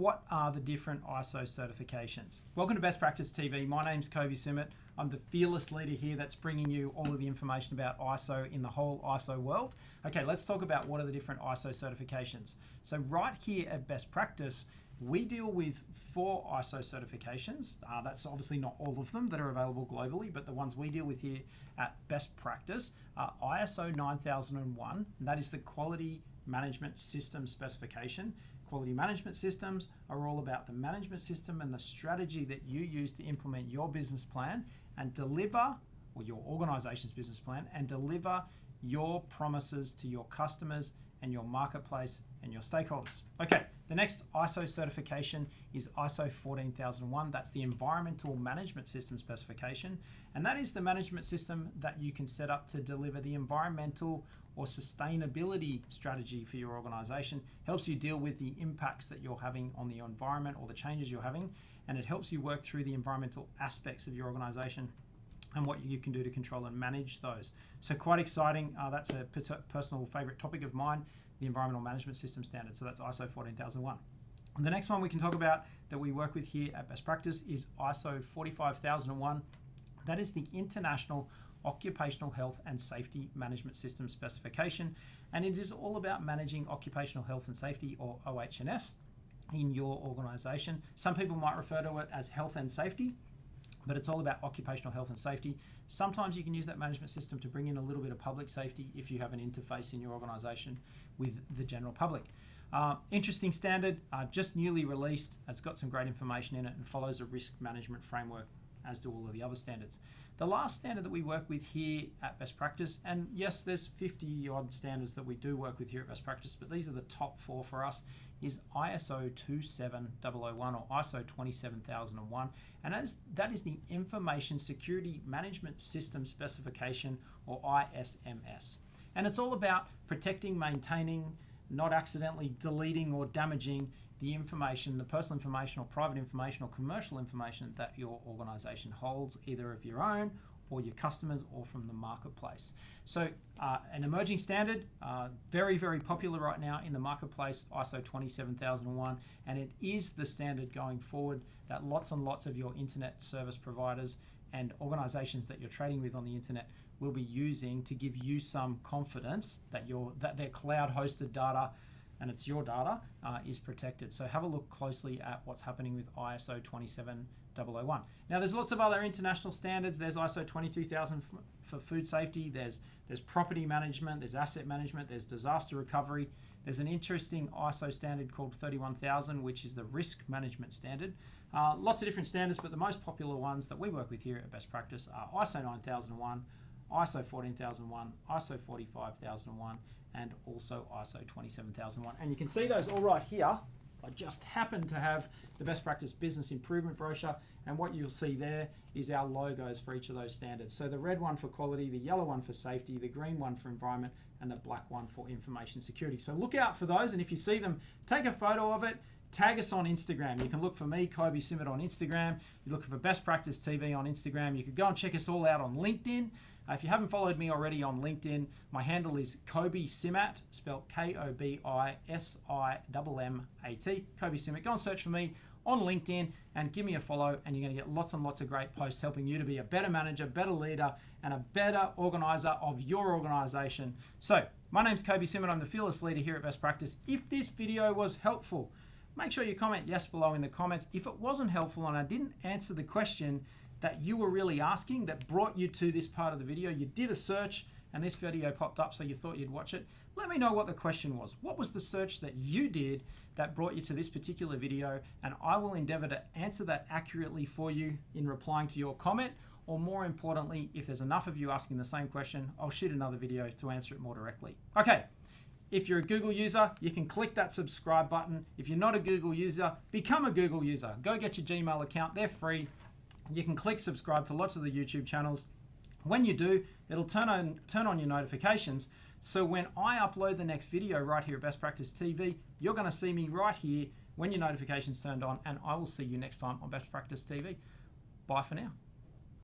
what are the different ISO certifications? Welcome to Best Practice TV. My name's Kobe Simmet. I'm the fearless leader here that's bringing you all of the information about ISO in the whole ISO world. Okay, let's talk about what are the different ISO certifications. So right here at Best Practice, we deal with 4 ISO certifications. That's obviously not all of them that are available globally, but the ones we deal with here at Best Practice are ISO 9001, and that is the Quality Management System specification. Quality management systems are all about the management system and the strategy that you use to implement your business plan and deliver, or your organization's business plan, and deliver your promises to your customers and your marketplace and your stakeholders. Okay, the next ISO certification is ISO 14001. That's the Environmental Management System specification. And that is the management system that you can set up to deliver the environmental or sustainability strategy for your organization. Helps you deal with the impacts that you're having on the environment or the changes you're having. And it helps you work through the environmental aspects of your organization and what you can do to control and manage those. So quite exciting. That's a personal favorite topic of mine, the Environmental Management System Standard. So that's ISO 14001. And the next one we can talk about that we work with here at Best Practice is ISO 45001. That is the International Occupational Health and Safety Management System specification. And it is all about managing occupational health and safety, or OH&S, in your organization. Some people might refer to it as health and safety, but it's all about occupational health and safety. Sometimes you can use that management system to bring in a little bit of public safety if you have an interface in your organization with the general public. Interesting standard, just newly released. It's got some great information in it and follows a risk management framework, as do all of the other standards. The last standard that we work with here at Best Practice, and yes, there's 50 odd standards that we do work with here at Best Practice, but these are the top 4 for us, is ISO 27001 or ISO 27001, and that is the Information Security Management System specification, or ISMS. And it's all about protecting, maintaining, not accidentally deleting or damaging the information, the personal information or private information or commercial information that your organization holds, either of your own or your customers or from the marketplace. So an emerging standard, very, very popular right now in the marketplace, ISO 27001, and it is the standard going forward that lots and lots of your internet service providers and organizations that you're trading with on the internet will be using to give you some confidence that their cloud hosted data, and it's your data, is protected. So have a look closely at what's happening with ISO 27001. Now there's lots of other international standards. There's ISO 22000 for food safety, there's property management, there's asset management, there's disaster recovery. There's an interesting ISO standard called 31000, which is the risk management standard. Lots of different standards, but the most popular ones that we work with here at Best Practice are ISO 9001, ISO 14001, ISO 45001, and also ISO 27001. And you can see those all right here. I just happen to have the Best Practice Business Improvement Brochure, and what you'll see there is our logos for each of those standards. So the red one for quality, the yellow one for safety, the green one for environment, and the black one for information security. So look out for those, and if you see them, take a photo of it, tag us on Instagram. You can look for me, Kobe Simmet, on Instagram. You look for Best Practice TV on Instagram. You could go and check us all out on LinkedIn. If you haven't followed me already on LinkedIn, my handle is Kobe Simmat, spelled KOBISIMMAT. Kobe Simmet. Go and search for me on LinkedIn and give me a follow, and you're going to get lots and lots of great posts helping you to be a better manager, better leader, and a better organizer of your organization. So, my name's Kobe Simmet. I'm the fearless leader here at Best Practice. If this video was helpful, make sure you comment yes below in the comments. If it wasn't helpful and I didn't answer the question that you were really asking that brought you to this part of the video, you did a search and this video popped up so you thought you'd watch it, let me know what the question was. What was the search that you did that brought you to this particular video, and I will endeavor to answer that accurately for you in replying to your comment, or more importantly, if there's enough of you asking the same question, I'll shoot another video to answer it more directly. Okay. If you're a Google user, you can click that subscribe button. If you're not a Google user, become a Google user. Go get your Gmail account. They're free. You can click subscribe to lots of the YouTube channels. When you do, it'll turn on your notifications. So when I upload the next video right here at Best Practice TV, you're going to see me right here when your notifications turned on, and I will see you next time on Best Practice TV. Bye for now.